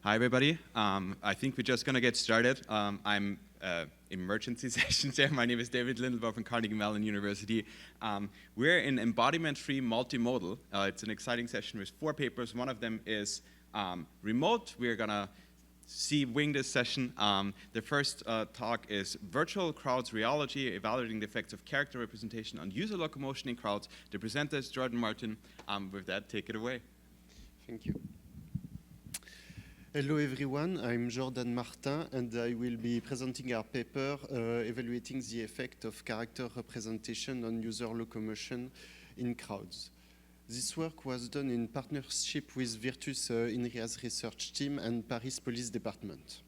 Hi, everybody. I think we're just going to get started. I'm emergency sessions here. My name is David Lindlbauer from Carnegie Mellon University. We're in Embodiment 3 Multimodal. It's an exciting session with 4 papers. One of them is remote. We're going to wing this session. The first talk is Virtual Crowds Rheology, Evaluating the Effects of Character Representation on User Locomotion in Crowds. The presenter is Jordan Martin. With that, take it away. Thank you. Hello everyone, I'm Jordan Martin and I will be presenting our paper evaluating the effect of character representation on user locomotion in crowds. This work was done in partnership with Virtus INRIA's research team and Paris Police Department.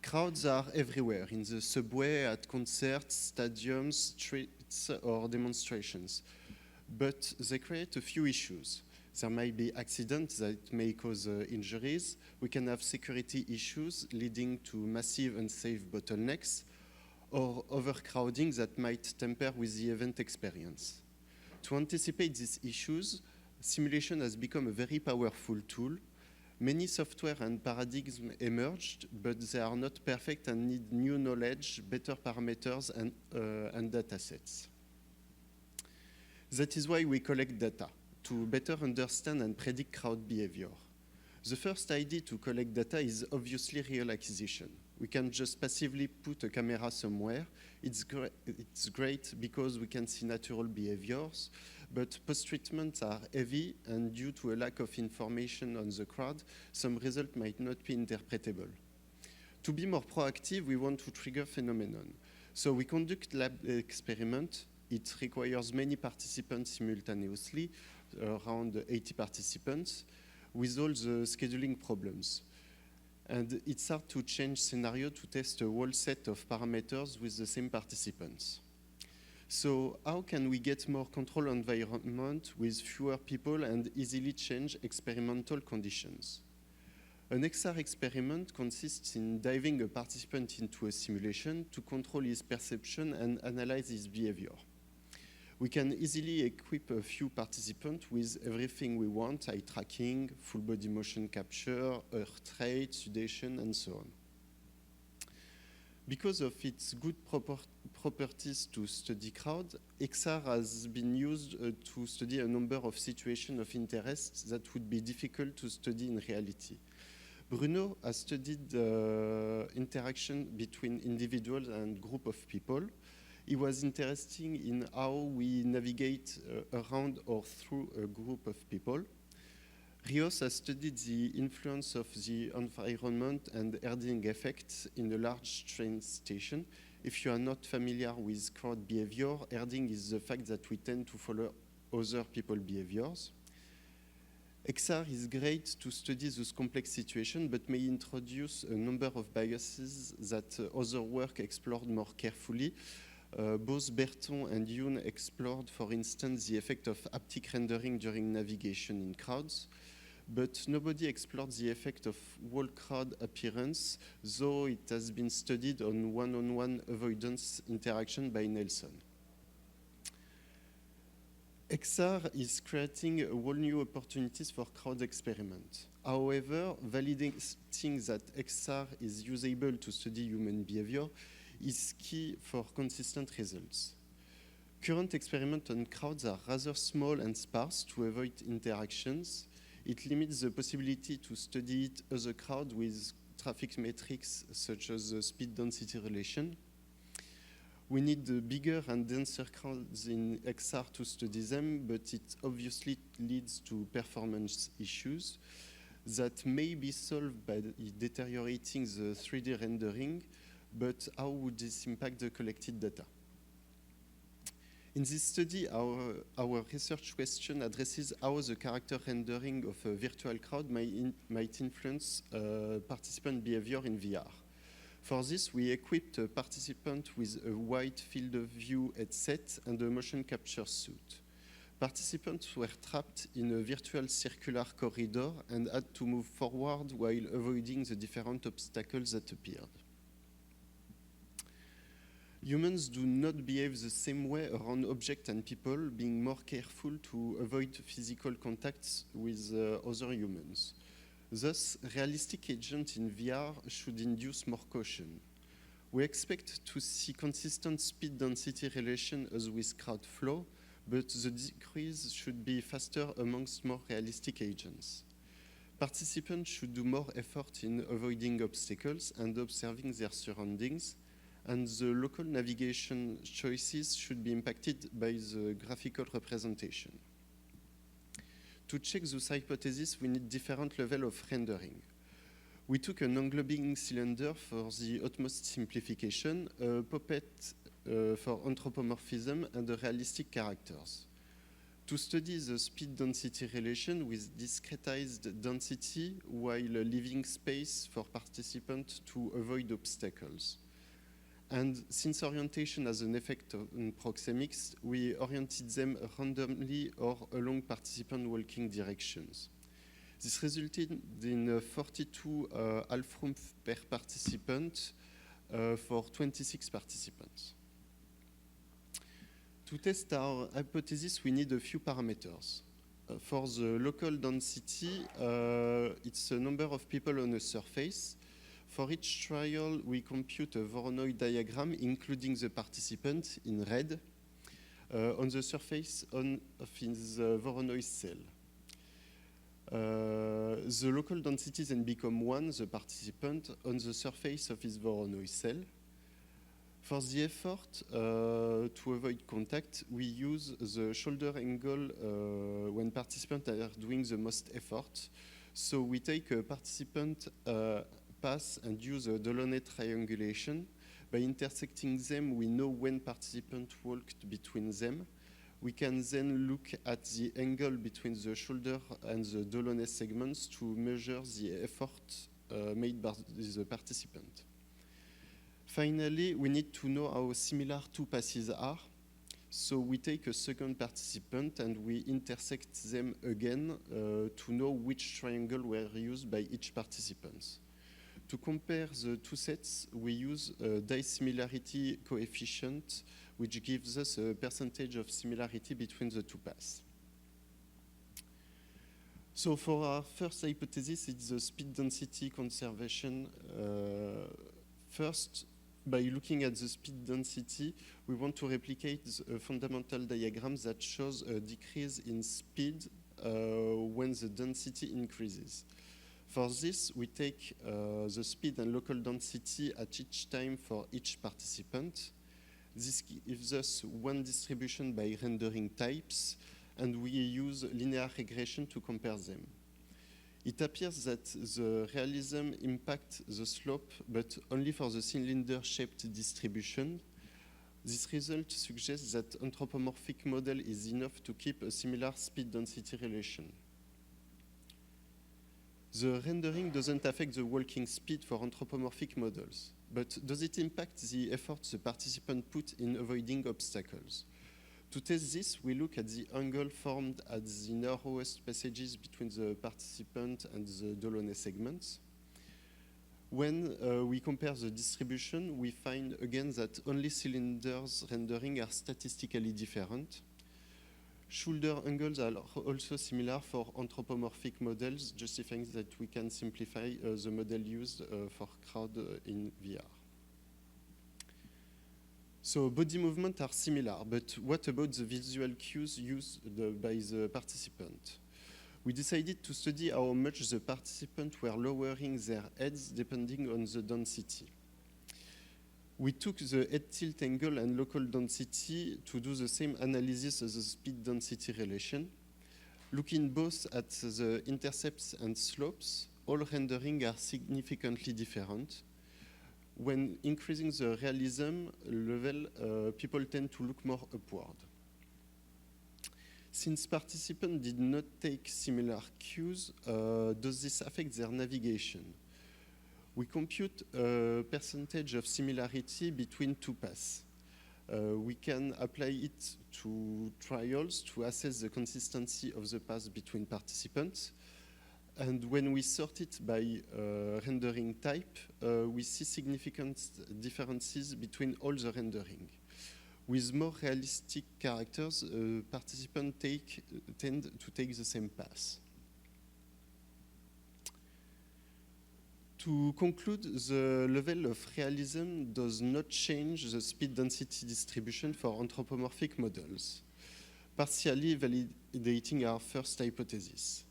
Crowds are everywhere, in the subway, at concerts, stadiums, streets or demonstrations, but they create a few issues. There may be accidents that may cause injuries. We can have security issues leading to massive unsafe bottlenecks or overcrowding that might tamper with the event experience. To anticipate these issues, simulation has become a very powerful tool. Many software and paradigms emerged, but they are not perfect and need new knowledge, better parameters, and data sets. That is why we collect data, to better understand and predict crowd behavior. The first idea to collect data is obviously real acquisition. We can just passively put a camera somewhere. It's great because we can see natural behaviors, but post-treatments are heavy, and due to a lack of information on the crowd, some result might not be interpretable. To be more proactive, we want to trigger phenomenon. So we conduct lab experiment. It requires many participants simultaneously, around 80 participants, with all the scheduling problems. And it's hard to change scenario to test a whole set of parameters with the same participants. So how can we get more control environment with fewer people and easily change experimental conditions? An XR experiment consists in diving a participant into a simulation to control his perception and analyze his behavior. We can easily equip a few participants with everything we want, eye tracking, full body motion capture, heart rate, sudation, and so on. Because of its good properties to study crowd, XR has been used to study a number of situations of interest that would be difficult to study in reality. Bruno has studied interaction between individuals and group of people. He was interested in how we navigate around or through a group of people. Rios has studied the influence of the environment and herding effects in a large train station. If you are not familiar with crowd behavior, herding is the fact that we tend to follow other people's behaviors. XR is great to study those complex situations, but may introduce a number of biases that other work explored more carefully. Both Berton and Yoon explored, for instance, the effect of haptic rendering during navigation in crowds, but nobody explored the effect of whole crowd appearance, though it has been studied on one-on-one avoidance interaction by Nelson. XR is creating a whole new opportunities for crowd experiment. However, validating that XR is usable to study human behavior is key for consistent results. Current experiments on crowds are rather small and sparse to avoid interactions. It limits the possibility to study it as a crowd with traffic metrics such as the speed density relation. We need bigger and denser crowds in XR to study them, but it obviously leads to performance issues that may be solved by deteriorating the 3D rendering. But how would this impact the collected data? In this study, our research question addresses how the character rendering of a virtual crowd might influence participant behavior in VR. For this, we equipped a participant with a wide field of view headset and a motion capture suit. Participants were trapped in a virtual circular corridor and had to move forward while avoiding the different obstacles that appeared. Humans do not behave the same way around objects and people, being more careful to avoid physical contacts with other humans. Thus, realistic agents in VR should induce more caution. We expect to see consistent speed-density relation as with crowd flow, but the decrease should be faster amongst more realistic agents. Participants should do more effort in avoiding obstacles and observing their surroundings, and the local navigation choices should be impacted by the graphical representation. To check this hypothesis, we need different levels of rendering. We took an englobing cylinder for the utmost simplification, a puppet for anthropomorphism, and the realistic characters. To study the speed-density relation with discretized density while leaving space for participants to avoid obstacles. And since orientation has an effect on proxemics, we oriented them randomly or along participant walking directions. This resulted in 42 half-room per participant for 26 participants. To test our hypothesis, we need a few parameters. For the local density, it's a number of people on a surface. For each trial, we compute a Voronoi diagram, including the participant in red, on the surface of his Voronoi cell. The local density then become 1, the participant, on the surface of his Voronoi cell. For the effort to avoid contact, we use the shoulder angle when participants are doing the most effort. So we take a participant pass and use a Delaunay triangulation. By intersecting them, we know when participants walked between them. We can then look at the angle between the shoulder and the Delaunay segments to measure the effort made by the participant. Finally, we need to know how similar two passes are. So we take a second participant and we intersect them again to know which triangle were used by each participant. To compare the two sets, we use a dissimilarity coefficient, which gives us a percentage of similarity between the two paths. So for our first hypothesis, it's the speed density conservation. First, by looking at the speed density, we want to replicate a fundamental diagram that shows a decrease in speed when the density increases. For this, we take the speed and local density at each time for each participant. This gives us one distribution by rendering types, and we use linear regression to compare them. It appears that the realism impacts the slope, but only for the cylinder-shaped distribution. This result suggests that anthropomorphic model is enough to keep a similar speed-density relation. The rendering doesn't affect the walking speed for anthropomorphic models, but does it impact the effort the participant put in avoiding obstacles? To test this, we look at the angle formed at the narrowest passages between the participant and the Delaunay segments. When we compare the distribution, we find again that only cylinders rendering are statistically different. Shoulder angles are also similar for anthropomorphic models, justifying that we can simplify the model used for crowd in VR. So body movements are similar, but what about the visual cues used by the participant? We decided to study how much the participants were lowering their heads depending on the density. We took the head tilt angle and local density to do the same analysis as the speed-density relation. Looking both at the intercepts and slopes, all rendering are significantly different. When increasing the realism level, people tend to look more upward. Since participants did not take similar cues, does this affect their navigation? We compute a percentage of similarity between two paths. We can apply it to trials to assess the consistency of the path between participants. And when we sort it by rendering type, we see significant differences between all the rendering. With more realistic characters, participants tend to take the same path. To conclude, the level of realism does not change the speed density distribution for anthropomorphic models, partially validating our first hypothesis.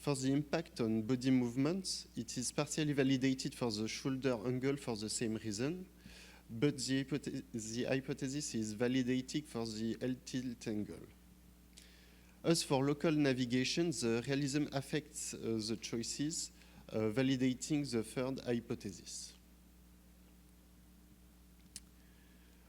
For the impact on body movements, it is partially validated for the shoulder angle for the same reason, but the hypothesis is validated for the L-tilt angle. As for local navigation, the realism affects the choices, validating the third hypothesis.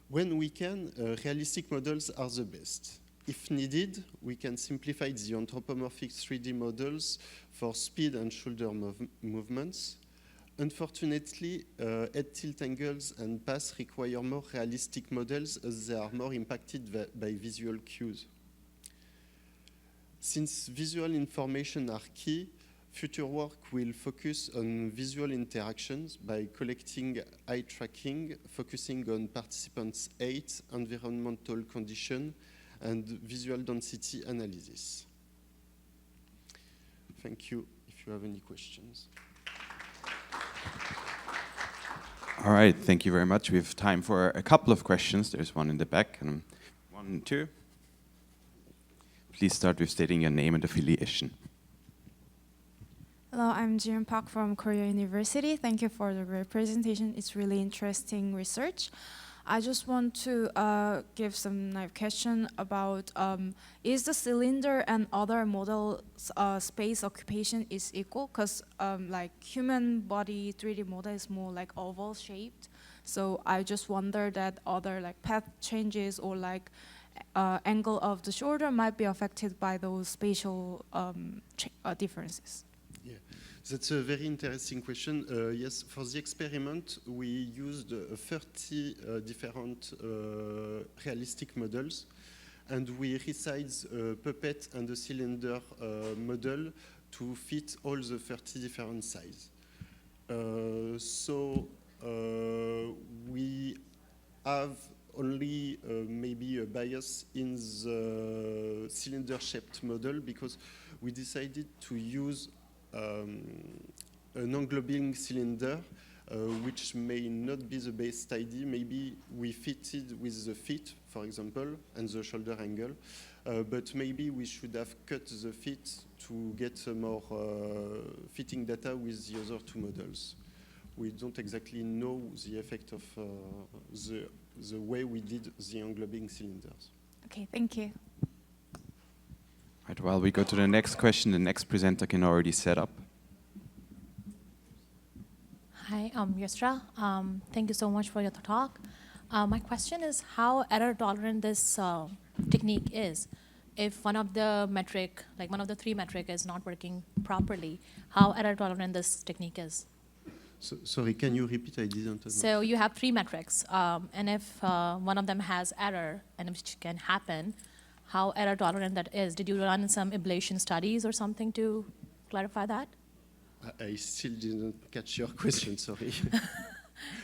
When we can, realistic models are the best. If needed, we can simplify the anthropomorphic 3D models for speed and shoulder movements. Unfortunately, head tilt angles and paths require more realistic models as they are more impacted by visual cues. Since visual information are key, future work will focus on visual interactions by collecting eye tracking, focusing on participants' height, environmental condition, and visual density analysis. Thank you. If you have any questions. All right, thank you very much. We have time for a couple of questions. There's one in the back, and 1, 2. Please start with stating your name and affiliation. Hello, I'm Jian Park from Korea University. Thank you for the great presentation. It's really interesting research. I just want to give some question about is the cylinder and other model space occupation is equal? Because like human body 3D model is more like oval shaped. So I just wonder that other like path changes or like angle of the shoulder might be affected by those spatial differences. Yeah. That's a very interesting question. Yes, for the experiment, we used 30 different realistic models, and we resized a puppet and a cylinder model to fit all the 30 different sizes. So we have only maybe a bias in the cylinder-shaped model because we decided to use an englobing cylinder, which may not be the best idea. Maybe we fitted with the feet, for example, and the shoulder angle, but maybe we should have cut the feet to get more fitting data with the other two models. We don't exactly know the effect of the way we did the englobing cylinders. Okay, thank you. Right, while we go to the next question, the next presenter can already set up. Hi, I'm Yusra. Thank you so much for your talk. My question is how error tolerant this technique is. If one of the metric, like one of the 3 metric is not working properly, how error tolerant this technique is? So, sorry, can you repeat? I didn't. So you have 3 metrics, and if one of them has error, and which can happen, how error tolerant that is? Did you run some ablation studies or something to clarify that? I still didn't catch your question, sorry.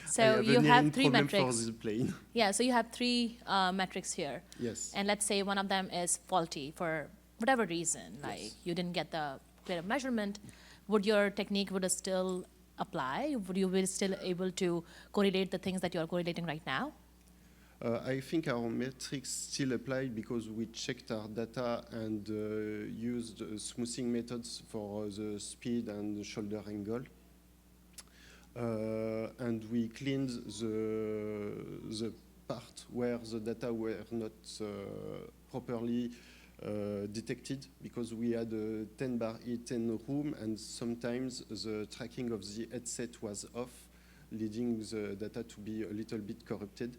So you have 3 for metrics. the plane. Yeah, so you have 3 metrics here. Yes. And let's say one of them is faulty for whatever reason, like Yes. you didn't get the clear measurement. Would your technique would still apply? Would you be still able to correlate the things that you're correlating right now? I think our metrics still apply because we checked our data and used smoothing methods for the speed and the shoulder angle. And we cleaned the part where the data were not properly detected because we had a 10x10 room and sometimes the tracking of the headset was off, leading the data to be a little bit corrupted.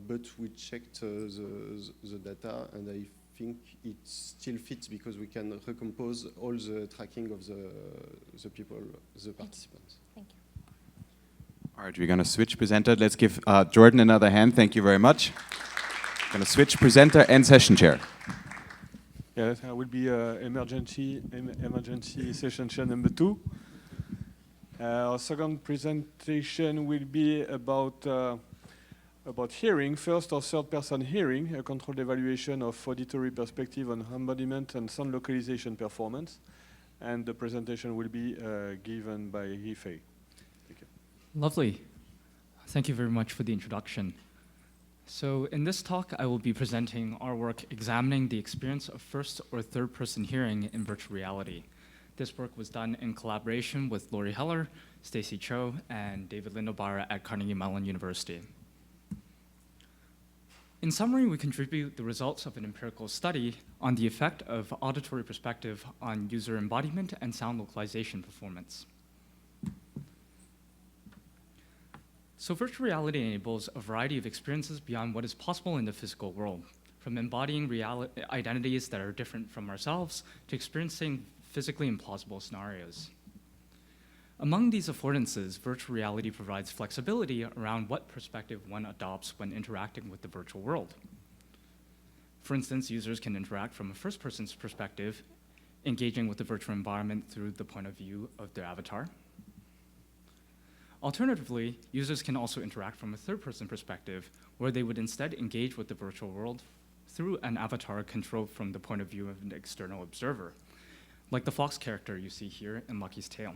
But we checked the data, and I think it still fits because we can recompose all the tracking of the people, the participants. Thank you. All right, we're going to switch presenter. Let's give Jordan another hand. Thank you very much. Going to switch presenter and session chair. Yes, I will be emergency session number 2. Our second presentation will be about hearing. First, our third-person hearing, a controlled evaluation of auditory perspective on embodiment and sound localization performance. And the presentation will be given by Yifei. Thank you. Lovely. Thank you very much for the introduction. So in this talk, I will be presenting our work examining the experience of first or third person hearing in virtual reality. This work was done in collaboration with Laurie Heller, Stacey Cho, and David Lindlbauer at Carnegie Mellon University. In summary, we contribute the results of an empirical study on the effect of auditory perspective on user embodiment and sound localization performance. So virtual reality enables a variety of experiences beyond what is possible in the physical world, from embodying identities that are different from ourselves to experiencing physically implausible scenarios. Among these affordances, virtual reality provides flexibility around what perspective one adopts when interacting with the virtual world. For instance, users can interact from a first person's perspective, engaging with the virtual environment through the point of view of their avatar. Alternatively, users can also interact from a third-person perspective, where they would instead engage with the virtual world through an avatar controlled from the point of view of an external observer, like the fox character you see here in Lucky's Tale.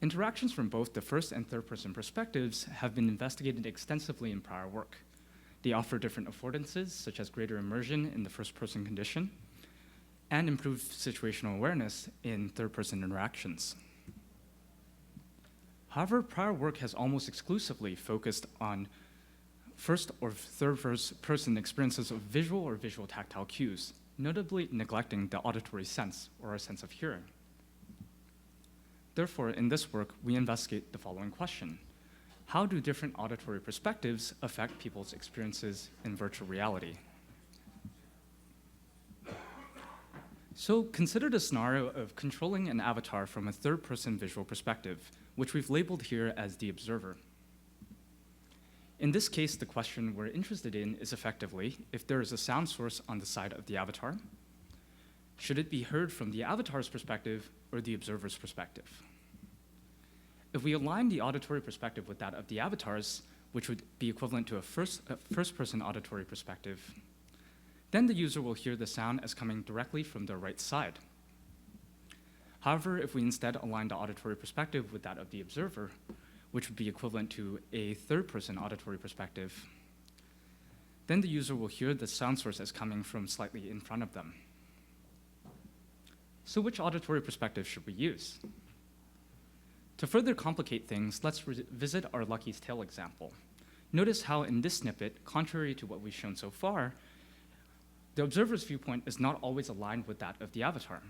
Interactions from both the first and third-person perspectives have been investigated extensively in prior work. They offer different affordances, such as greater immersion in the first-person condition, and improved situational awareness in third-person interactions. However, prior work has almost exclusively focused on first or third-person experiences of visual or visual tactile cues, notably neglecting the auditory sense or a sense of hearing. Therefore, in this work, we investigate the following question: how do different auditory perspectives affect people's experiences in virtual reality? So consider the scenario of controlling an avatar from a third-person visual perspective, which we've labeled here as the observer. In this case, the question we're interested in is effectively if there is a sound source on the side of the avatar. Should it be heard from the avatar's perspective or the observer's perspective? If we align the auditory perspective with that of the avatars, which would be equivalent to a first-person auditory perspective, then the user will hear the sound as coming directly from their right side. However, if we instead align the auditory perspective with that of the observer, which would be equivalent to a third-person auditory perspective, then the user will hear the sound source as coming from slightly in front of them. So which auditory perspective should we use? To further complicate things, let's visit our Lucky's Tale example. Notice how in this snippet, contrary to what we've shown so far, the observer's viewpoint is not always aligned with that of the avatar.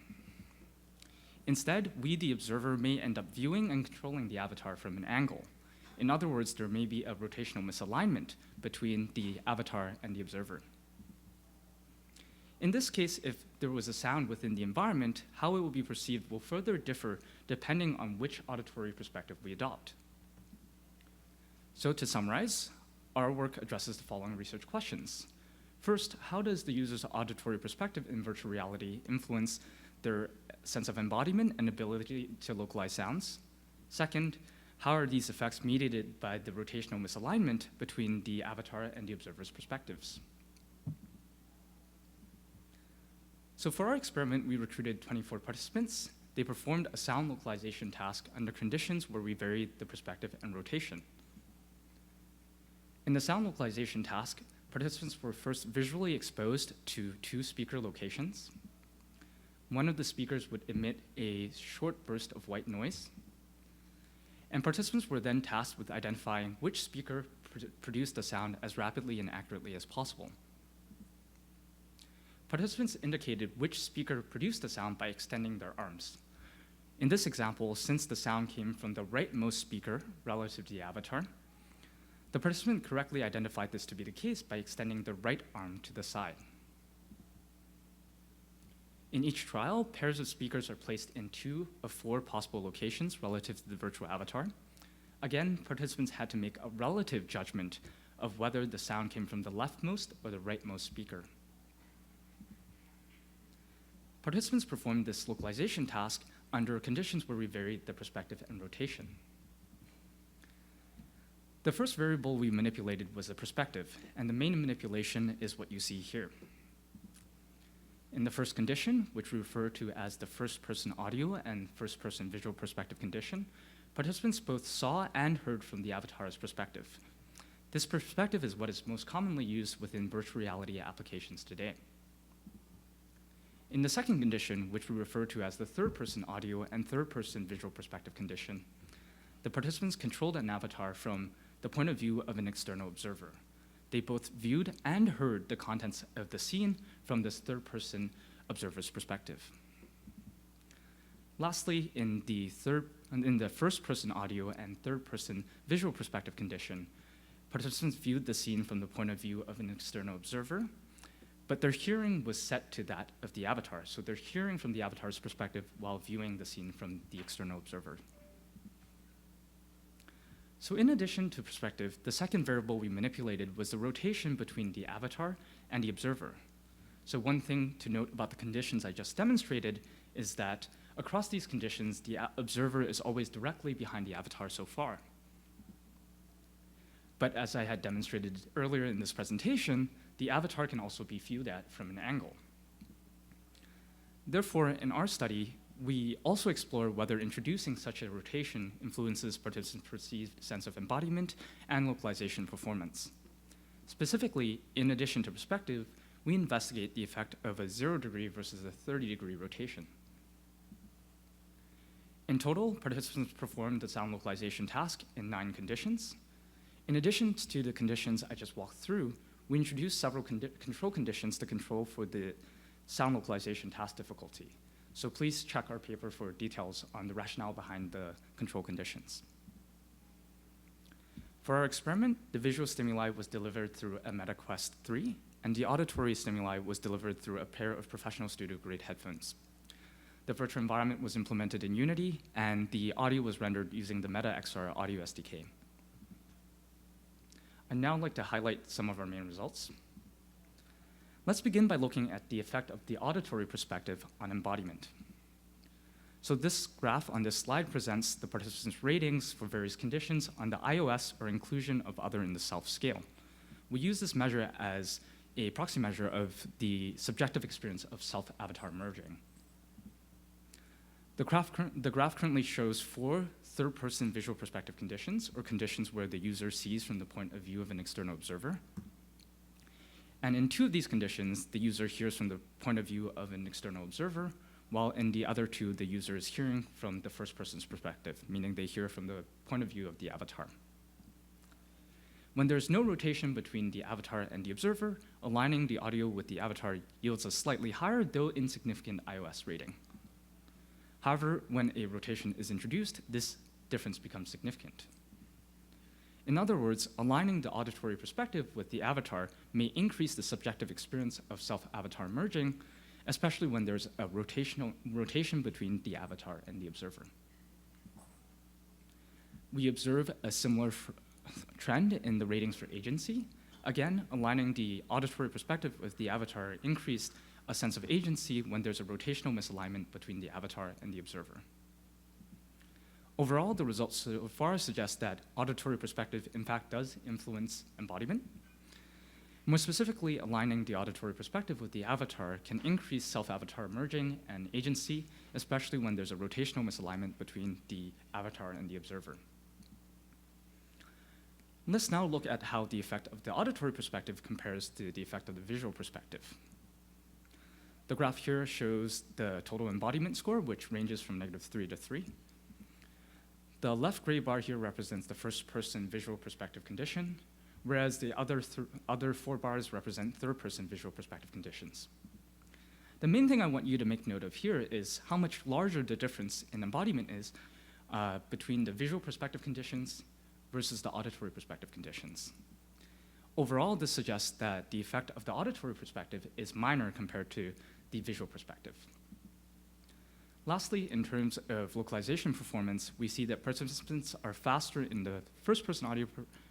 Instead, we, the observer, may end up viewing and controlling the avatar from an angle. In other words, there may be a rotational misalignment between the avatar and the observer. In this case, if there was a sound within the environment, how it will be perceived will further differ depending on which auditory perspective we adopt. So to summarize, our work addresses the following research questions. First, how does the user's auditory perspective in virtual reality influence their sense of embodiment and ability to localize sounds? Second, how are these effects mediated by the rotational misalignment between the avatar and the observer's perspectives? So for our experiment, we recruited 24 participants. They performed a sound localization task under conditions where we varied the perspective and rotation. In the sound localization task, participants were first visually exposed to 2 speaker locations. One of the speakers would emit a short burst of white noise. And participants were then tasked with identifying which speaker produced the sound as rapidly and accurately as possible. Participants indicated which speaker produced the sound by extending their arms. In this example, since the sound came from the rightmost speaker relative to the avatar, the participant correctly identified this to be the case by extending the right arm to the side. In each trial, pairs of speakers are placed in 2 of 4 possible locations relative to the virtual avatar. Again, participants had to make a relative judgment of whether the sound came from the leftmost or the rightmost speaker. Participants performed this localization task under conditions where we varied the perspective and rotation. The first variable we manipulated was the perspective, and the main manipulation is what you see here. In the first condition, which we refer to as the first-person audio and first-person visual perspective condition, participants both saw and heard from the avatar's perspective. This perspective is what is most commonly used within virtual reality applications today. In the second condition, which we refer to as the third-person audio and third-person visual perspective condition, the participants controlled an avatar from the point of view of an external observer. They both viewed and heard the contents of the scene from this third-person observer's perspective. Lastly, in the first-person audio and third-person visual perspective condition, participants viewed the scene from the point of view of an external observer, but their hearing was set to that of the avatar. So they're hearing from the avatar's perspective while viewing the scene from the external observer. So in addition to perspective, the second variable we manipulated was the rotation between the avatar and the observer. So one thing to note about the conditions I just demonstrated is that across these conditions, the observer is always directly behind the avatar so far. But as I had demonstrated earlier in this presentation, the avatar can also be viewed at from an angle. Therefore, in our study, we also explore whether introducing such a rotation influences participants' perceived sense of embodiment and localization performance. Specifically, in addition to perspective, we investigate the effect of a 0-degree versus a 30-degree rotation. In total, participants performed the sound localization task in 9 conditions. In addition to the conditions I just walked through, we introduced several control conditions to control for the sound localization task difficulty. So please check our paper for details on the rationale behind the control conditions. For our experiment, the visual stimuli was delivered through a MetaQuest 3, and the auditory stimuli was delivered through a pair of professional studio-grade headphones. The virtual environment was implemented in Unity, and the audio was rendered using the MetaXR audio SDK. I'd now like to highlight some of our main results. Let's begin by looking at the effect of the auditory perspective on embodiment. So this graph on this slide presents the participants' ratings for various conditions on the iOS or inclusion of other in the self scale. We use this measure as a proxy measure of the subjective experience of self-avatar merging. The graph currently shows 4 third-person visual perspective conditions, or conditions where the user sees from the point of view of an external observer. And in 2 of these conditions, the user hears from the point of view of an external observer, while in the other 2, the user is hearing from the first person's perspective, meaning they hear from the point of view of the avatar. When there's no rotation between the avatar and the observer, aligning the audio with the avatar yields a slightly higher, though insignificant iOS rating. However, when a rotation is introduced, this difference becomes significant. In other words, aligning the auditory perspective with the avatar may increase the subjective experience of self-avatar merging, especially when there's a rotation between the avatar and the observer. We observe a similar trend in the ratings for agency. Again, aligning the auditory perspective with the avatar increased a sense of agency when there's a rotational misalignment between the avatar and the observer. Overall, the results so far suggest that auditory perspective in fact does influence embodiment. More specifically, aligning the auditory perspective with the avatar can increase self-avatar merging and agency, especially when there's a rotational misalignment between the avatar and the observer. Let's now look at how the effect of the auditory perspective compares to the effect of the visual perspective. The graph here shows the total embodiment score, which ranges from -3 to 3. The left gray bar here represents the first-person visual perspective condition, whereas the other 4 bars represent third-person visual perspective conditions. The main thing I want you to make note of here is how much larger the difference in embodiment is between the visual perspective conditions versus the auditory perspective conditions. Overall, this suggests that the effect of the auditory perspective is minor compared to the visual perspective. Lastly, in terms of localization performance, we see that participants are faster in the first-person audio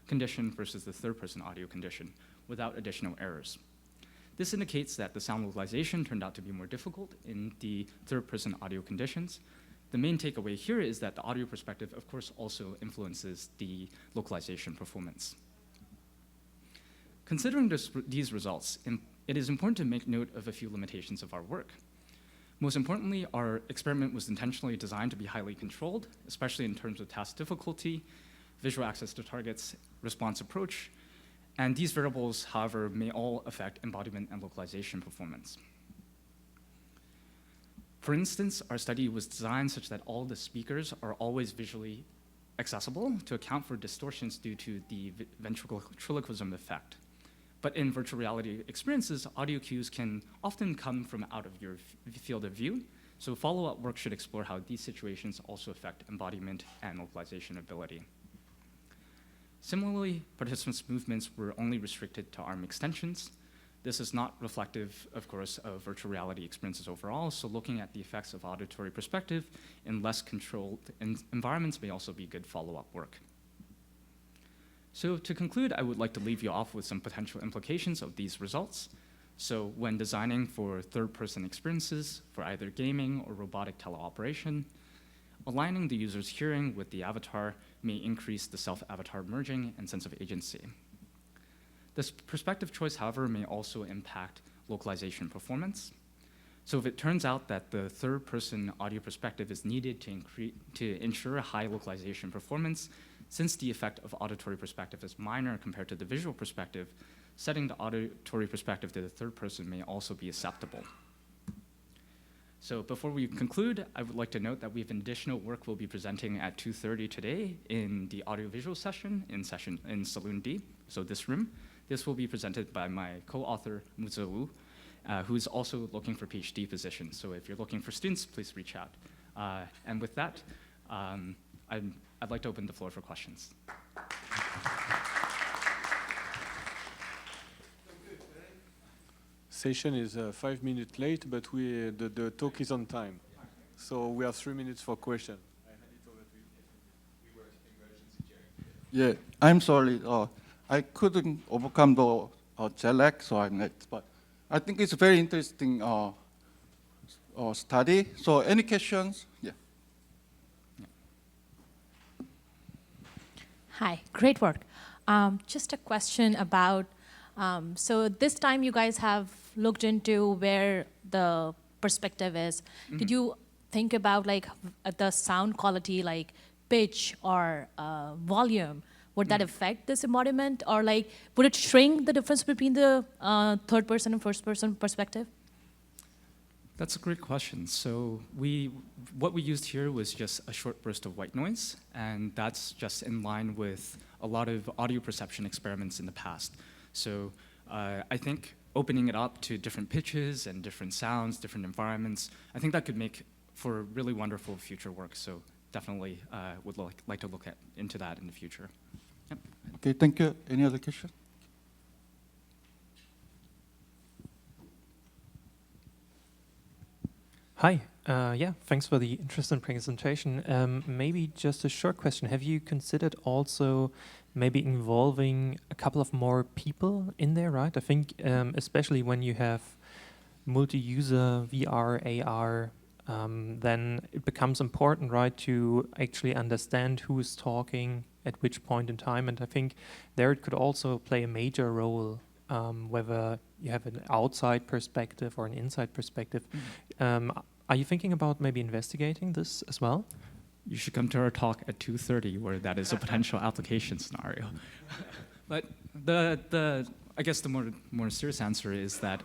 condition versus the third-person audio condition without additional errors. This indicates that the sound localization turned out to be more difficult in the third-person audio conditions. The main takeaway here is that the audio perspective, of course, also influences the localization performance. Considering these results, it is important to make note of a few limitations of our work. Most importantly, our experiment was intentionally designed to be highly controlled, especially in terms of task difficulty, visual access to targets, response approach, and these variables, however, may all affect embodiment and localization performance. For instance, our study was designed such that all the speakers are always visually accessible to account for distortions due to the ventriloquism effect. But in virtual reality experiences, audio cues can often come from out of your field of view, so follow-up work should explore how these situations also affect embodiment and localization ability. Similarly, participants' movements were only restricted to arm extensions. This is not reflective, of course, of virtual reality experiences overall, so looking at the effects of auditory perspective in less controlled environments may also be good follow-up work. So to conclude, I would like to leave you off with some potential implications of these results. So when designing for third-person experiences for either gaming or robotic teleoperation, aligning the user's hearing with the avatar may increase the self-avatar merging and sense of agency. This perspective choice, however, may also impact localization performance. So if it turns out that the third-person audio perspective is needed to ensure a high localization performance, since the effect of auditory perspective is minor compared to the visual perspective, setting the auditory perspective to the third person may also be acceptable. So before we conclude, I would like to note that we have additional work we'll be presenting at 2:30 today in the audiovisual session in Saloon D, so this room. This will be presented by my co-author, Muzo Wu, who is also looking for PhD positions. So if you're looking for students, please reach out. And with that, I'd like to open the floor for questions. Session is 5 minutes late, but the talk is on time. So we have 3 minutes for question. Yeah, I'm sorry. I couldn't overcome the jet lag, so I'm late. But I think it's a very interesting study. So any questions? Yeah. Hi, great work. Just a question about, so this time you guys have looked into where the perspective is. Mm-hmm. Did you think about like the sound quality, like pitch or volume? Would that affect this embodiment, or like would it shrink the difference between the third person and first person perspective? That's a great question. So what we used here was just a short burst of white noise, and that's just in line with a lot of audio perception experiments in the past. So I think opening it up to different pitches and different sounds, different environments, I think that could make for really wonderful future work. So definitely would like to look into that in the future. Yep. Okay, thank you. Any other question? Hi, yeah, thanks for the interesting presentation. Maybe just a short question. Have you considered also maybe involving a couple of more people in there, right? I think especially when you have multi-user VR, AR, then it becomes important, right, to actually understand who is talking at which point in time. And I think there it could also play a major role, whether you have an outside perspective or an inside perspective. Mm-hmm. Are you thinking about maybe investigating this as well? You should come to our talk at 2:30, where that is a potential application scenario. But I guess the more serious answer is that,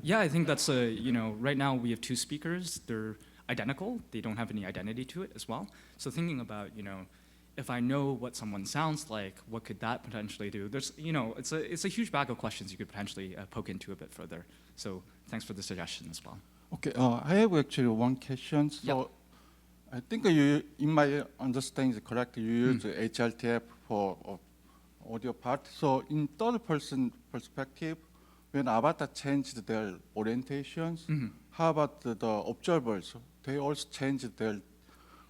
yeah, I think that's right now we have two speakers. They're identical. They don't have any identity to it as well. So thinking about, if I know what someone sounds like, what could that potentially do? There's, it's a huge bag of questions you could potentially poke into a bit further. So thanks for the suggestion as well. Okay, I have actually one question. So yep. I think you, in my understanding correctly, you use HLTF for audio part. So in third person perspective, when avatar changed their orientations, how about the observers? They also changed their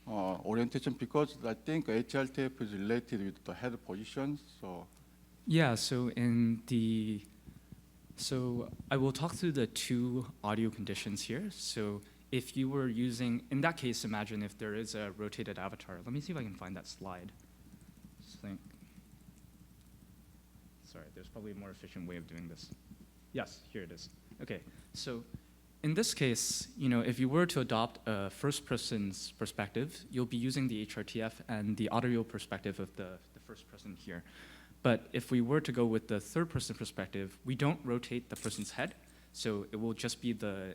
orientation, because I think HLTF is related with the head positions. So yeah, so in So I will talk through the two audio conditions here. So if you were using, in that case, imagine if there is a rotated avatar. Let me see if I can find that slide. Sorry, there's probably a more efficient way of doing this. Yes, here it is. Okay, so in this case, if you were to adopt a first person's perspective, you'll be using the HRTF and the audio perspective of the first person here. But if we were to go with the third person perspective, we don't rotate the person's head, so it will just be the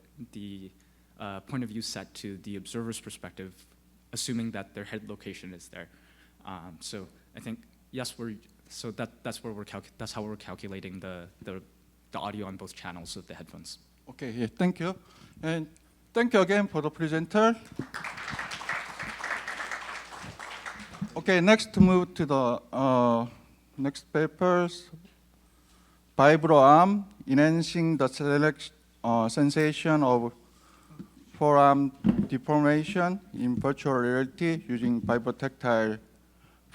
point of view set to the observer's perspective, assuming that their head location is there. So I think, yes, that's how we're calculating the audio on both channels of the headphones. Okay, yeah, thank you. And thank you again for the presenter. Okay, next to move to the next papers. VibroArm, enhancing the sensation of forearm deformation in virtual reality using Vibrotactile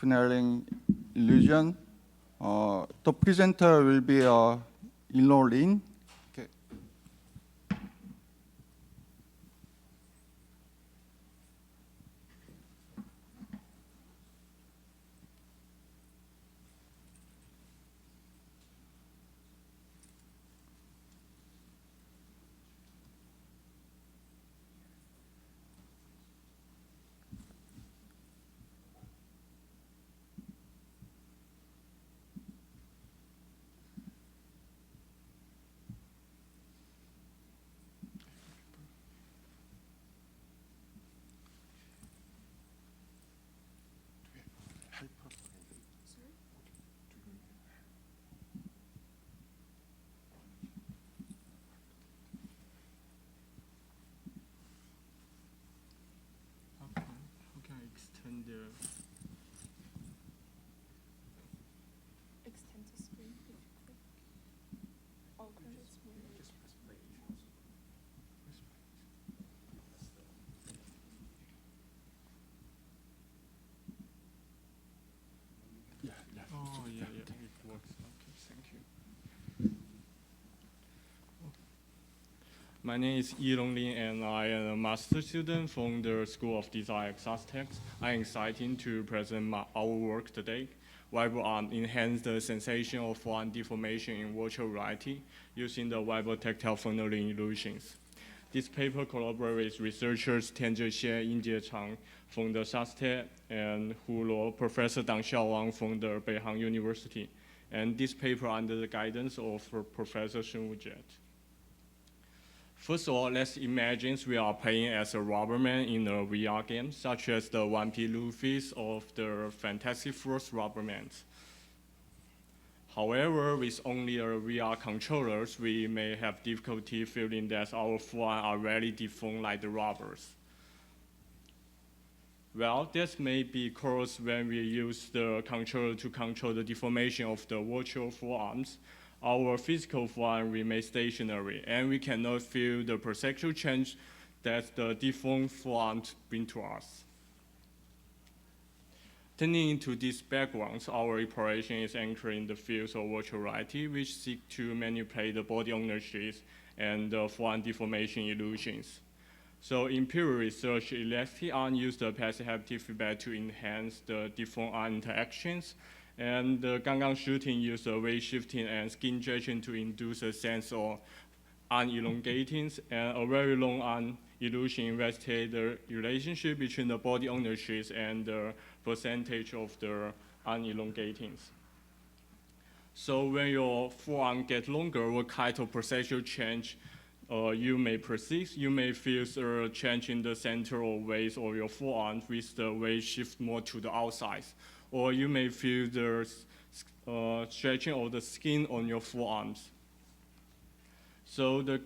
funneling illusion. The presenter will be Laurie. Okay. Extend the screen if you click. Okay, it's moving. Oh, yeah, it works. Okay, thank you. My name is Yilong and I am a master student from the School of Design at Sussex. I'm excited to present our work today. VibroArm enhance the sensation of forearm deformation in virtual reality using the Vibrotactile funneling illusions. This paper collaborates with researchers Tianze, Yingjie, Chang from the Sussex and Professor Dangxiao Wang from the Beihang University. And this paper under the guidance of Professor Hoyet. First of all, let's imagine we are playing as a Rubberman in a VR game, such as the 1P Luffy's of the Fantastic Force Rubberman. However, with only a VR controllers, we may have difficulty feeling that our forearms are really deformed like the rubbers. Well, this may be caused when we use the controller to control the deformation of the virtual forearms. Our physical forearm remains stationary, and we cannot feel the perceptual change that the deformed forearms bring to us. Turning into these backgrounds, our operation is anchored in the fields of virtual reality, which seek to manipulate the body ownership and the forearm deformation illusions. So in peer research, elastic arm used the passive haptic feedback to enhance the deformed arm interactions. And the Gangang shooting used weight shifting and skin stretching to induce a sense of arm elongating, and a very long arm illusion investigates the relationship between the body ownership and the percentage of the arm elongating. So when your forearm gets longer, what kind of perceptual change you may perceive? You may feel a change in the center of weight of your forearm with the weight shift more to the outside. Or you may feel the stretching of the skin on your forearms. So the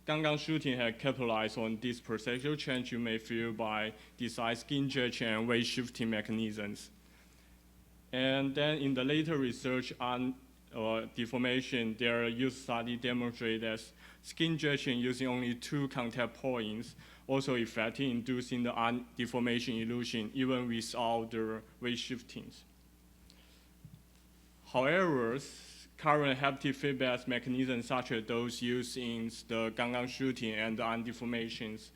Gangang shooting had capitalized on this perceptual change you may feel by design skin stretching and weight shifting mechanisms. And then in the later research on deformation, their use study demonstrated that skin stretching using only 2 contact points also effective in inducing the arm deformation illusion even without the weight shiftings. However, current haptic feedback mechanisms, such as those used in the Gangang shooting and the deformations,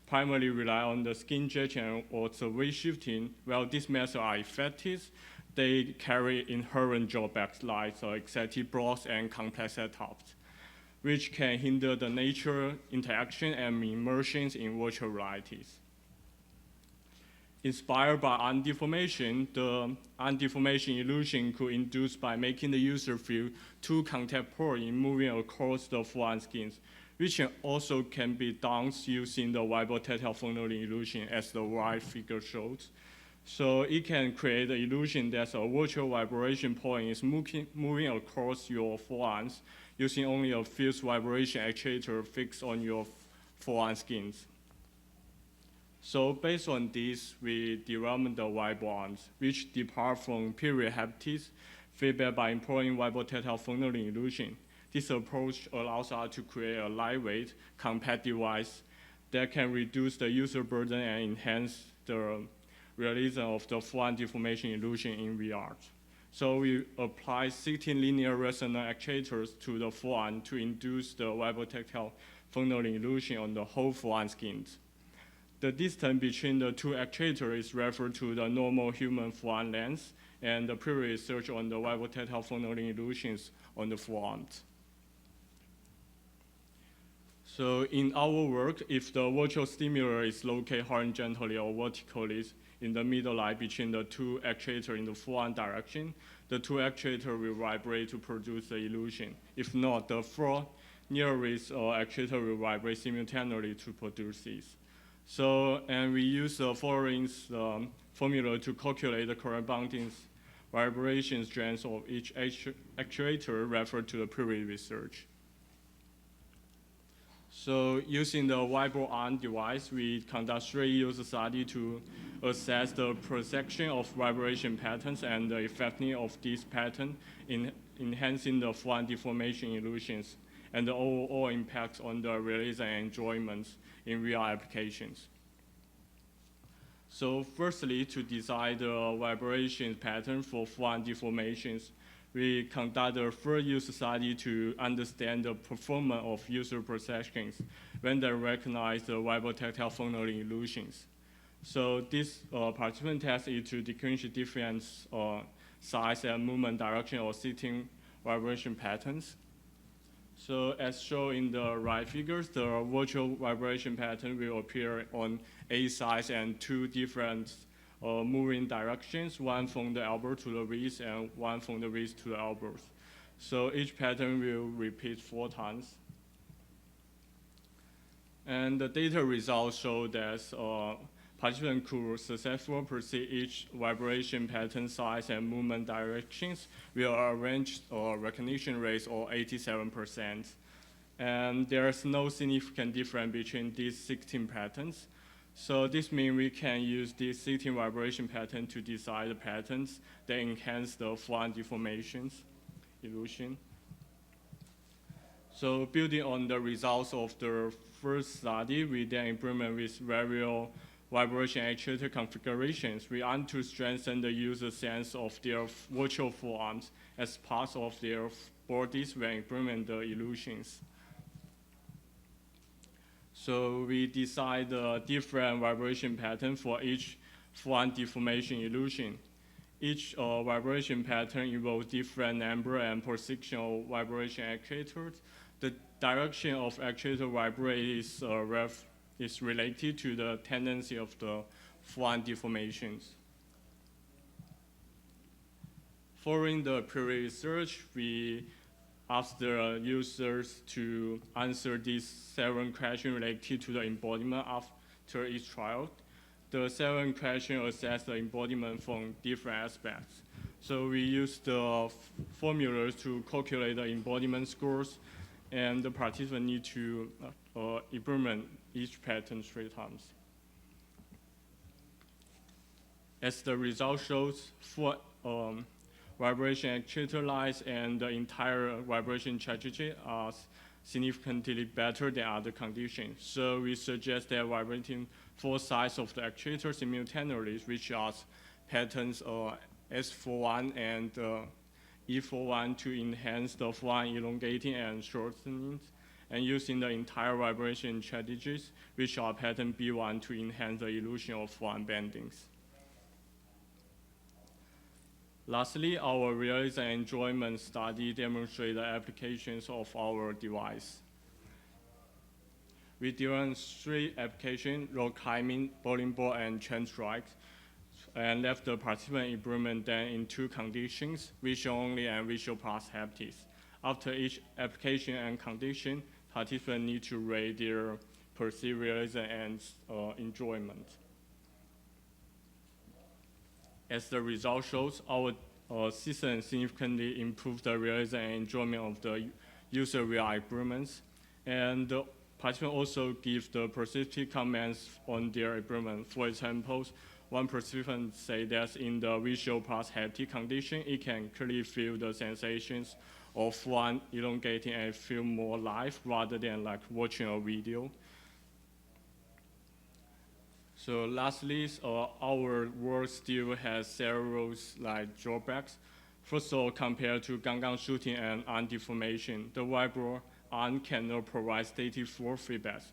primarily rely on the skin stretching or the weight shifting. While these methods are effective, they carry inherent drawbacks like excessive blocks and complex setups, which can hinder the nature, interaction, and immersions in virtual realities. Inspired by undeformation, the undeformation illusion could induce by making the user feel two contact points in moving across the forearm skins, which also can be done using the Vibrotactile funneling illusion, as the right figure shows. So it can create the illusion that a virtual vibration point is moving across your forearms using only a fused vibration actuator fixed on your forearm skins. So based on this, we developed the VibroArms, which depart from period haptics feedback by employing Vibrotactile funneling illusion. This approach allows us to create a lightweight, compact device that can reduce the user burden and enhance the realism of the forearm deformation illusion in VR. So we apply 16 linear resonant actuators to the forearm to induce the Vibrotactile funneling illusion on the whole forearm skins. The distance between the two actuators is referred to the normal human forearm length, and the previous research on the Vibrotactile funneling illusions on the forearms. So in our work, if the virtual stimulator is located horizontally or vertically in the middle line between the two actuators in the forearm direction, the two actuators will vibrate to produce the illusion. If not, the four nearest actuator will vibrate simultaneously to produce this. So, and we use the following formula to calculate the corresponding vibration strength of each actuator referred to the previous research. So using the VibroArm device, we conduct 3 user studies to assess the perception of vibration patterns and the effectiveness of these patterns in enhancing the forearm deformation illusions and the overall impacts on the realism and enjoyment in VR applications. So firstly, to design the vibration pattern for forearm deformations, we conduct a first user study to understand the performance of user perceptions when they recognize the Vibrotactile funneling illusions. So this participant test is to differentiate different size and movement direction or sitting vibration patterns. So as shown in the right figures, the virtual vibration pattern will appear on A sides and 2 different moving directions, one from the elbow to the wrist and one from the wrist to the elbows. So each pattern will repeat 4 times. And the data results show that participants could successfully perceive each vibration pattern size and movement directions with a range recognition rate of 87%. And there's no significant difference between these 16 patterns. So this means we can use this 16 vibration pattern to design the patterns that enhance the forearm deformations illusion. So building on the results of the first study, we then implement with various vibration actuator configurations. We aim to strengthen the user sense of their virtual forearms as part of their bodies when implement the illusions. So we decide a different vibration pattern for each forearm deformation illusion. Each vibration pattern involves different number and position of vibration actuators. The direction of actuator vibrate is related to the tendency of the forearm deformations. Following the previous research, we asked the users to answer these 7 questions related to the embodiment after each trial. The 7 questions assess the embodiment from different aspects. So we used the formulas to calculate the embodiment scores, and the participants need to implement each pattern 3 times. As the result shows, for vibration actuator lines and the entire vibration trajectory are significantly better than other conditions. So we suggest that vibrating 4 sides of the actuator simultaneously, which are patterns S41 and E41 to enhance the forearm elongating and shortening, and using the entire vibration strategies, which are pattern B1 to enhance the illusion of forearm bendings. Lastly, our realism and enjoyment study demonstrates the applications of our device. We demonstrate application, rock climbing, bowling ball, and chain strikes, and left the participant improvement then in two conditions, visual only and visual plus haptics. After each application and condition, participants need to rate their perceived realism and enjoyment. As the result shows, our system significantly improved the realism and enjoyment of the user VR improvements, and the participants also give the perceptive comments on their improvement. For example, one participant say that in the visual plus haptic condition, it can clearly feel the sensations of one elongating and feel more live rather than like watching a video. So lastly, our work still has several like drawbacks. First of all, compared to Ganggang shooting and arm deformation, the VibroArm cannot provide static force feedback.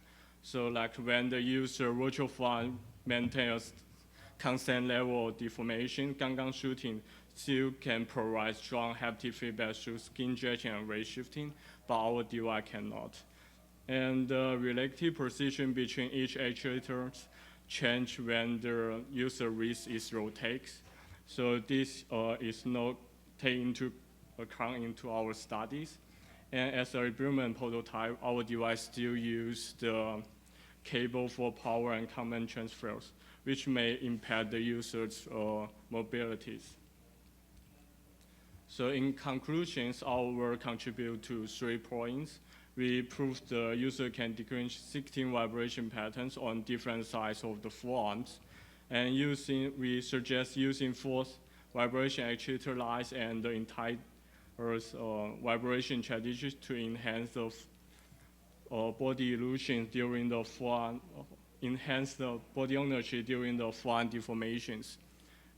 So like when the user virtual forearm maintains a constant level of deformation, Ganggang shooting still can provide strong haptic feedback through skin stretching and weight shifting, but our device cannot. And the relative position between each actuator change when the user wrist is rotates. So this is not taken into account into our studies. And as a improvement prototype, our device still use the cable for power and command transfers, which may impact the user's mobilities. So in conclusions, our work contribute to 3 points. We proved the user can decrease 16 vibration patterns on different sides of the forearms. And we suggest using force vibration actuator lines and the entire vibration strategies to enhance the body illusion during the forearm, enhance the body ownership during the forearm deformations.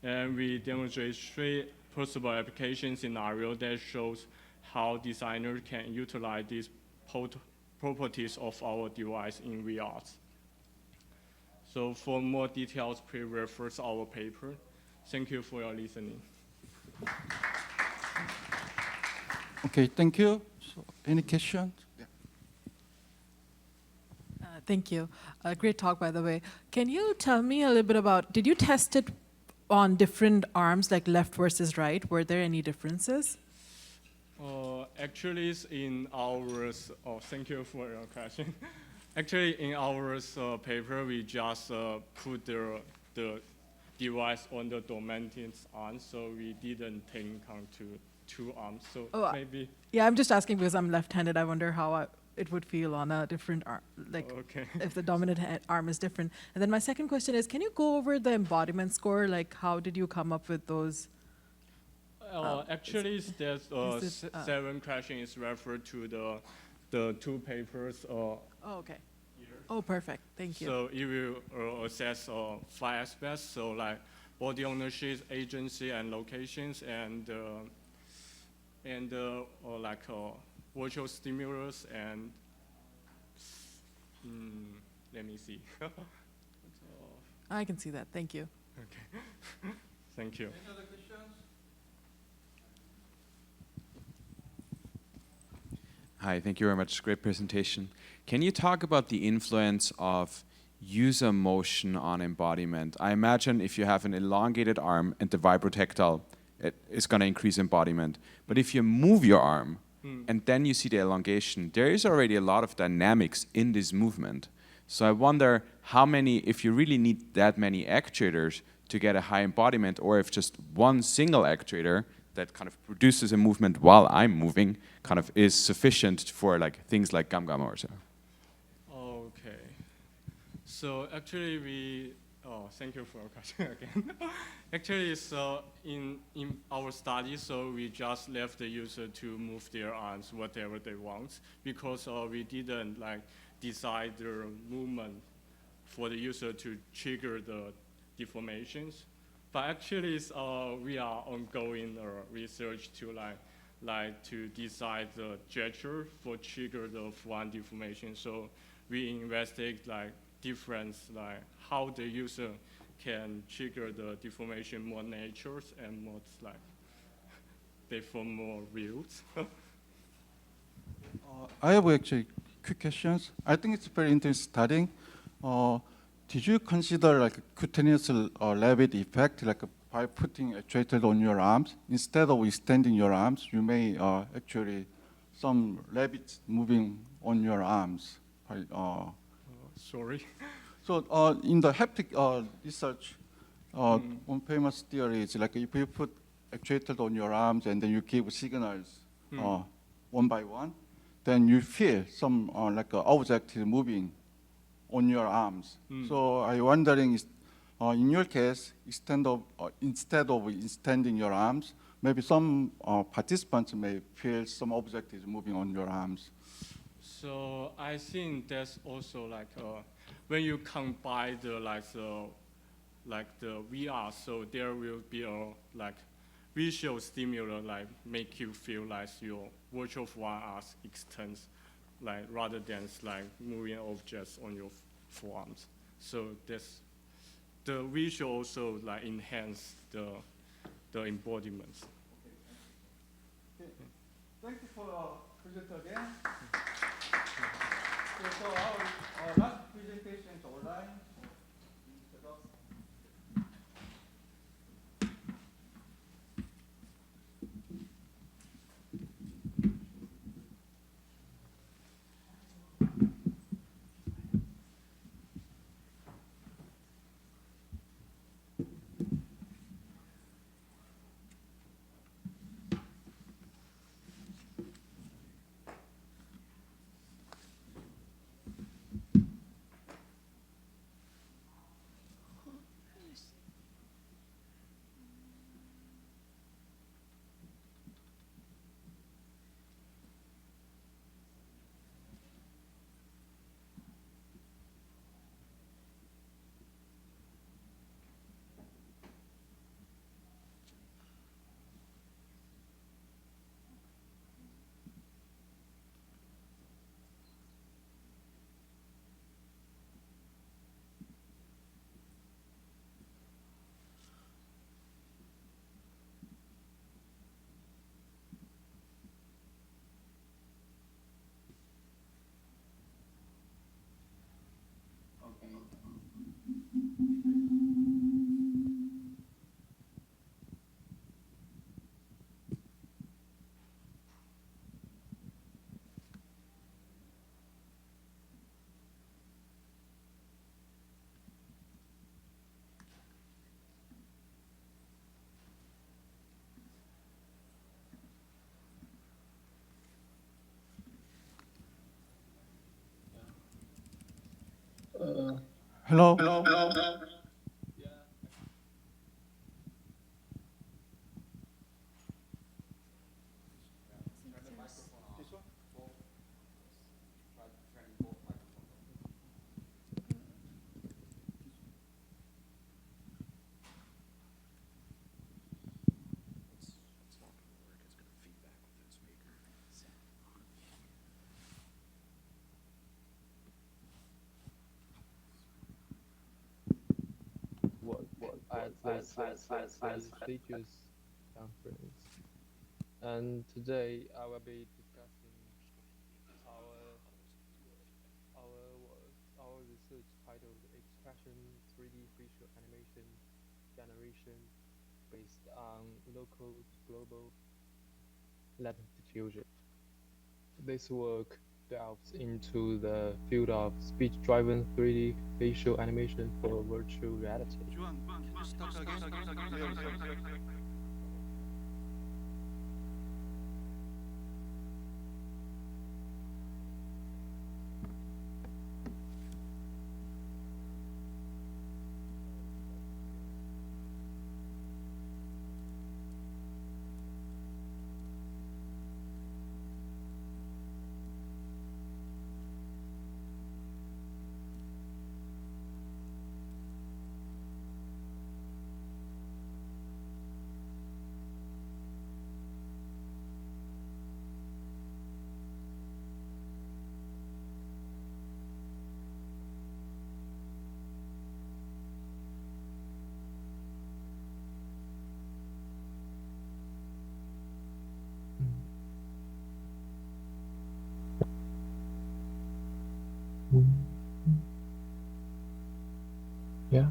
And we demonstrate 3 possible application scenarios that shows how designers can utilize these properties of our device in VR. So for more details, please refer to our paper. Thank you for your listening. Okay, thank you. So, any questions? Yeah. Thank you. Great talk, by the way. Can you tell me a little bit about, did you test it on different arms, like left versus right? Were there any differences? Actually, in ours, thank you for your question. Actually, in our paper, we just put the device on the dominant arm, so we didn't take account to 2 arms. So maybe. Yeah, I'm just asking because I'm left-handed. I wonder how it would feel on a different arm, like if the dominant arm is different. And then my second question is, can you go over the embodiment score? Like, how did you come up with those? Actually, there's 7 questions is referred to the 2 papers. Okay. Here. Oh, perfect. Thank you. So it will assess 5 aspects. So like body ownership, agency, and locations, and like virtual stimulus, and let me see. I can see that. Thank you. Okay. Thank you. Any other questions? Hi, thank you very much. Great presentation. Can you talk about the influence of user motion on embodiment? I imagine if you have an elongated arm and the Vibrotactile, it is going to increase embodiment. But if you move your arm and then you see the elongation, there is already a lot of dynamics in this movement. So I wonder how many, if you really need that many actuators to get a high embodiment, or if just one single actuator that kind of produces a movement while I'm moving kind of is sufficient for like things like Gam or so. Okay. So actually thank you for your question again. Actually, so in our study, so we just left the user to move their arms whatever they want, because we didn't like decide the movement for the user to trigger the deformations. But actually, we are ongoing research to to decide the gesture for trigger the Forearm deformation. So we investigate difference, how the user can trigger the deformation more natural and more deform more reals. I have actually quick questions. I think it's very interesting studying. Did you consider cutaneous rabbit effect, by putting actuator on your arms instead of extending your arms? You may actually some rabbits moving on your arms. Sorry. So in the haptic research, one famous theory is if you put actuators on your arms and then you give signals one by one, then you feel some object is moving on your arms. So I'm wondering, in your case, instead of extending your arms, maybe some participants may feel some object is moving on your arms. So I think that's also when you combine the the VR, so there will be a visual stimulus make you feel your virtual forearm arms extends rather than moving objects on your forearms. So that's the visual also enhance the embodiments. Okay. Thank you for present again. So our last presentation is online. Hello. This features conference. And today I will be discussing our research titled Expression 3D Facial Animation Generation based on local to global latent diffusion. This work delves into the field of speech-driven 3D facial animation for virtual reality. Juan, can you start again? Yeah.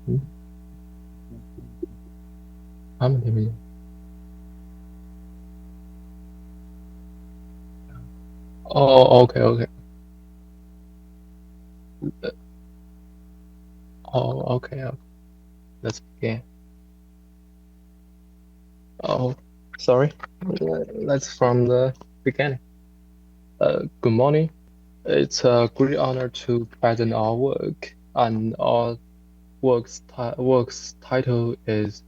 Hmm. How many million? Oh, okay, okay. Oh, okay, okay. Let's begin. Oh, sorry. Let's from the beginning. Good morning. It's a great honor to present our work, and our work's title is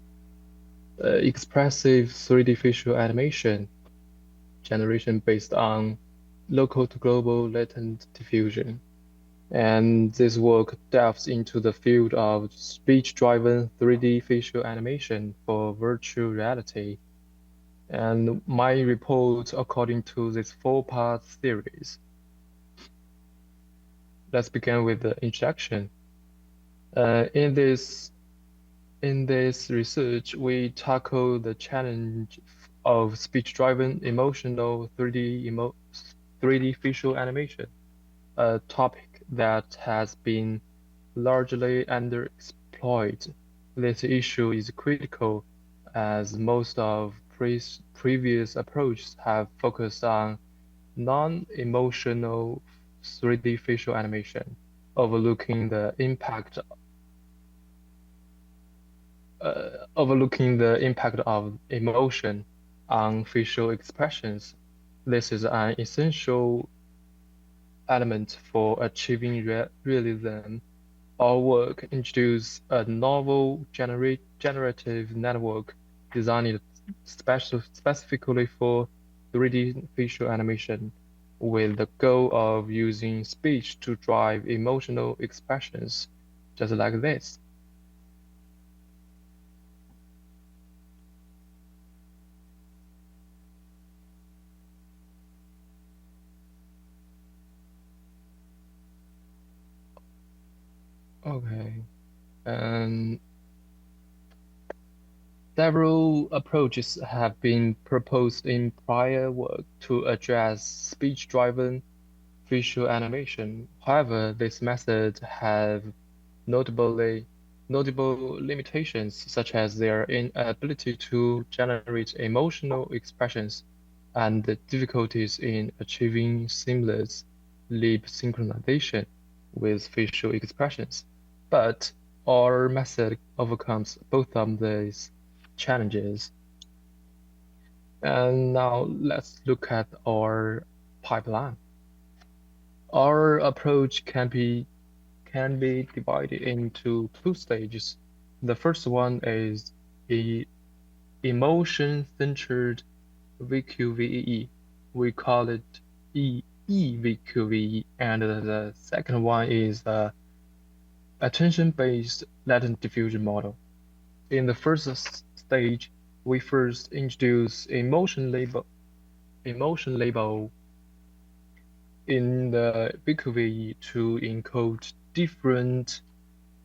Expressive 3D Visual Animation Generation based on local to global latent diffusion. And this work delves into the field of speech-driven 3D visual animation for virtual reality. And my report according to this four-part series. Let's begin with the introduction. In this research, we tackle the challenge of speech-driven emotional 3D visual animation, a topic that has been largely underexploited. This issue is critical as most of previous approaches have focused on non-emotional 3D visual animation, overlooking the impact of emotion on facial expressions. This is an essential element for achieving realism. Our work introduces a novel generative network designed specifically for 3D visual animation, with the goal of using speech to drive emotional expressions, just like this. Okay, and several approaches have been proposed in prior work to address speech-driven visual animation. However, this method have notable limitations, such as their inability to generate emotional expressions and the difficulties in achieving seamless lip synchronization with facial expressions. But our method overcomes both of these challenges. And now let's look at our pipeline. Our approach can be divided into two stages. The first one is a emotion-centered VQVE. We call it EVQVE, and the second one is attention-based latent diffusion model. In the first stage, we first introduce emotion label in the VQVE to encode different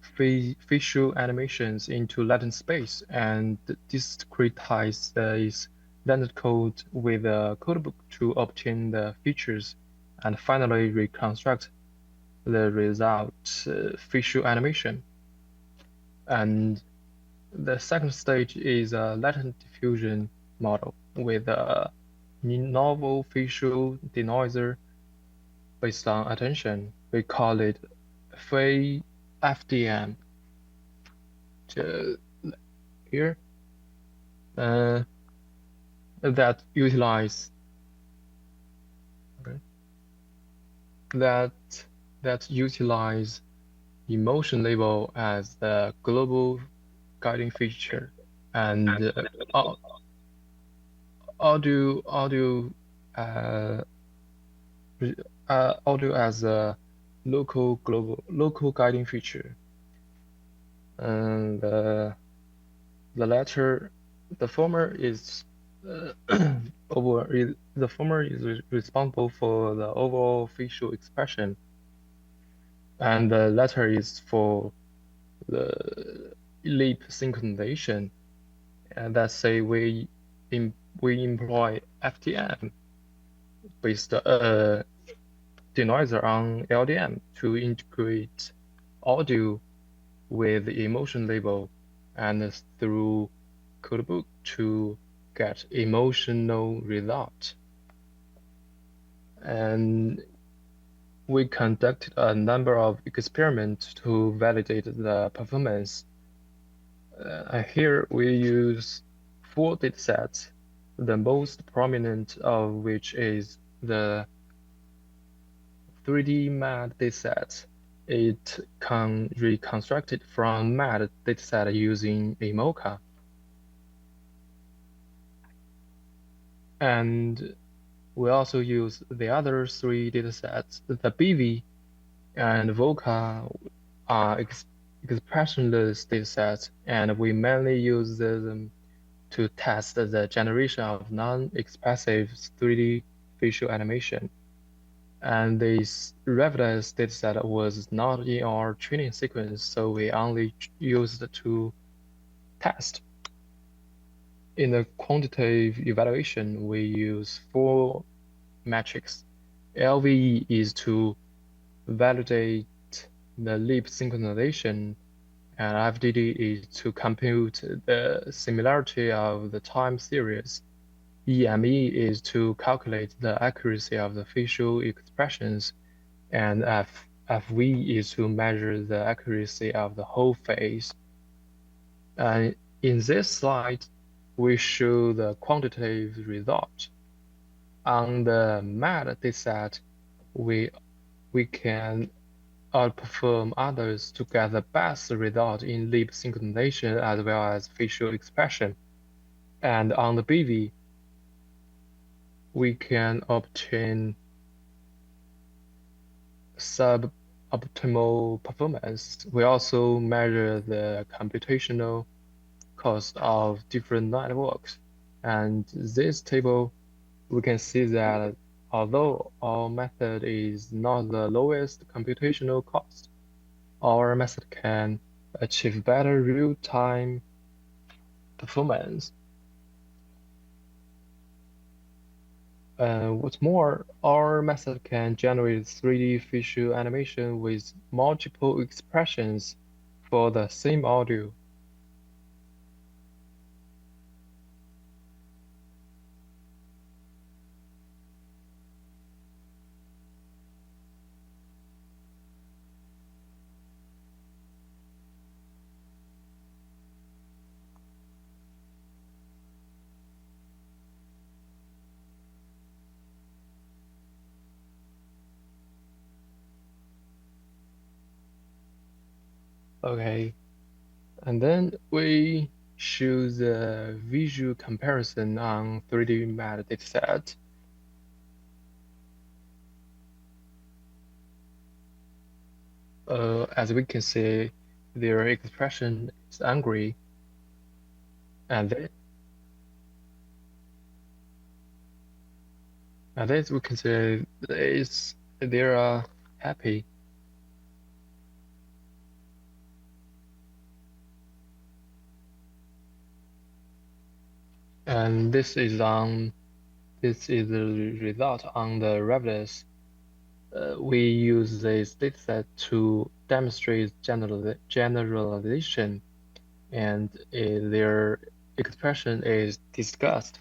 facial animations into latent space and discretize this latent code with a codebook to obtain the features and finally reconstruct the result facial animation. And the second stage is a latent diffusion model with a novel facial denoiser based on attention. We call it FDM. Here, that utilize emotion label as the global guiding feature and audio as a local guiding feature. And the former is responsible for the overall facial expression, and the latter is for the lip synchronization. And let's say we employ FDM based denoiser on LDM to integrate audio with the emotion label and through codebook to get emotional result. And we conducted a number of experiments to validate the performance. Here we use 4 datasets, the most prominent of which is the 3D MAD dataset. It reconstructed from MAD dataset using a MoCA. And we also use the other 3 datasets, the BV and VOCA are expressionless datasets, and we mainly use them to test the generation of non-expressive 3D facial animation. And this reference dataset was not in our training sequence, so we only used to test. In the quantitative evaluation, we use 4 metrics. LVE is to validate the lip synchronization, and FDD is to compute the similarity of the time series. EME is to calculate the accuracy of the facial expressions, and FV is to measure the accuracy of the whole face. And in this slide, we show the quantitative result. On the MAD dataset, we can outperform others to get the best result in lip synchronization as well as facial expression. And on the BV, we can obtain suboptimal performance. We also measure the computational cost of different networks. And this table, we can see that although our method is not the lowest computational cost, our method can achieve better real-time performance. What's more, our method can generate 3D facial animation with multiple expressions for the same audio. Okay, and then we choose the visual comparison on 3D MAD dataset. As we can see, their expression is angry, and this we can say they are happy. And this is the result on the reference. We use this dataset to demonstrate generalization, and their expression is discussed.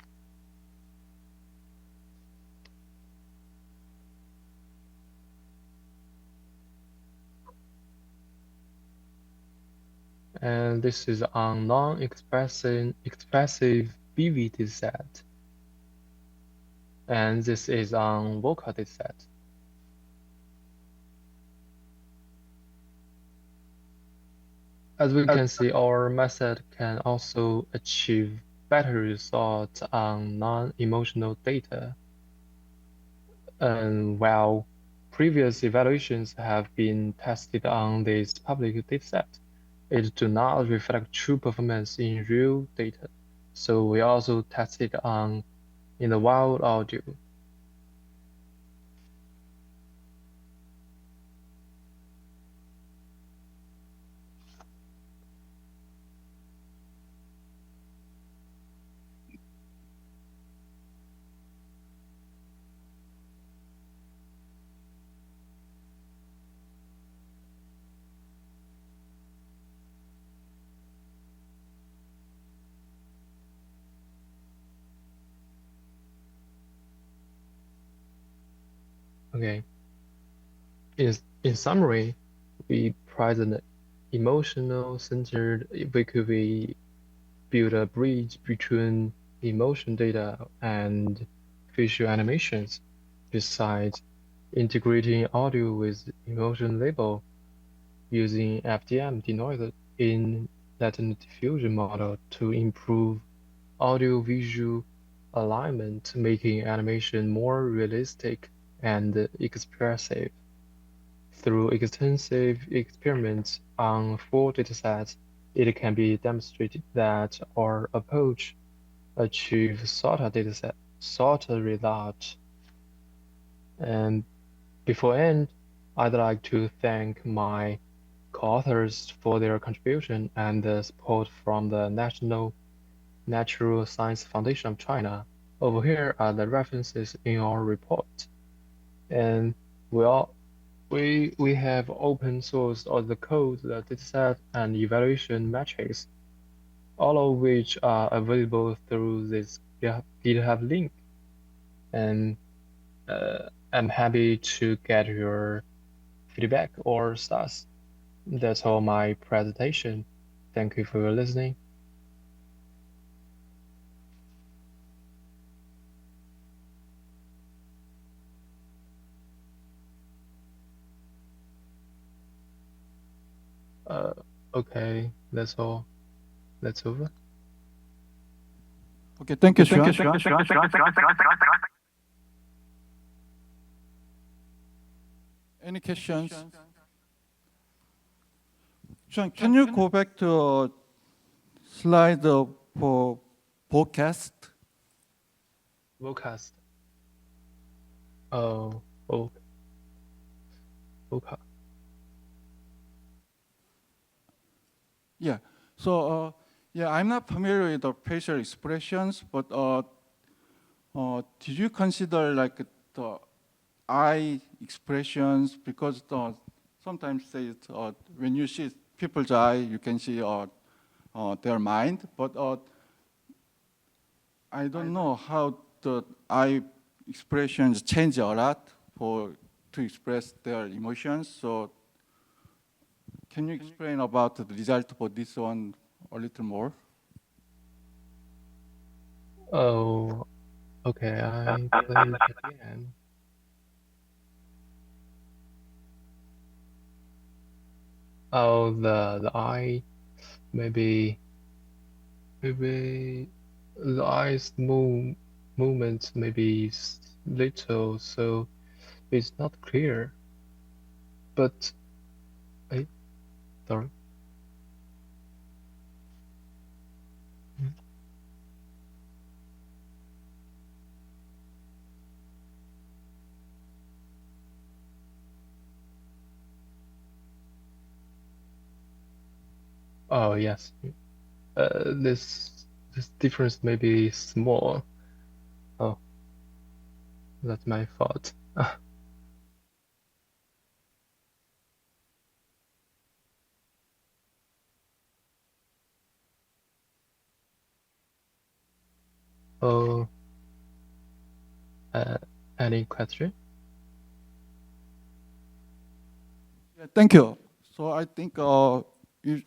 And this is on non-expressive BV dataset. And this is on vocal dataset. As we can see, our method can also achieve better results on non-emotional data. And while previous evaluations have been tested on this public dataset, it do not reflect true performance in real data. So we also tested in the wild audio. Okay. In summary, we present emotional centered. We could build a bridge between emotion data and facial animations. Besides integrating audio with emotion label using FDM denoiser in latent diffusion model to improve audio-visual alignment, making animation more realistic and expressive. Through extensive experiments on full datasets, it can be demonstrated that our approach achieves sorter results. And before end, I'd like to thank my co-authors for their contribution and the support from the National Natural Science Foundation of China. Over here are the references in our report. And we have open sourced all the code, the dataset, and evaluation metrics, all of which are available through this GitHub link. And I'm happy to get your feedback or stars. That's all my presentation. Thank you for your listening. Okay, that's all. That's over. Okay, thank you, Jean. Any questions? Cheng, can you go back to slide for podcast? Vocast. Oh, okay. Yeah. So, yeah, I'm not familiar with the facial expressions, but did you consider like the eye expressions? Because sometimes say when you see people's eye, you can see their mind, but I don't know how the eye expressions change a lot to express their emotions. So can you explain about the result for this one a little more? Oh, okay. I play again. Oh, the eye, maybe the eyes movement maybe little, so it's not clear. But, sorry. Oh yes, this difference may be small. Oh, that's my fault. Oh, any question? Yeah, thank you. So I think we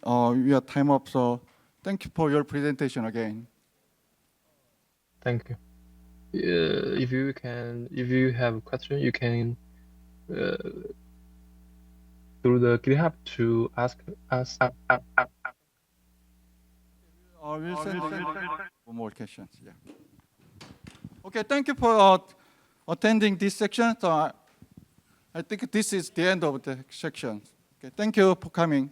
are time up. So thank you for your presentation again. Thank you. If you have a question, you can through the GitHub to ask us. We'll send more questions. Yeah. Okay, thank you for attending this section. So I think this is the end of the section. Okay, thank you for coming.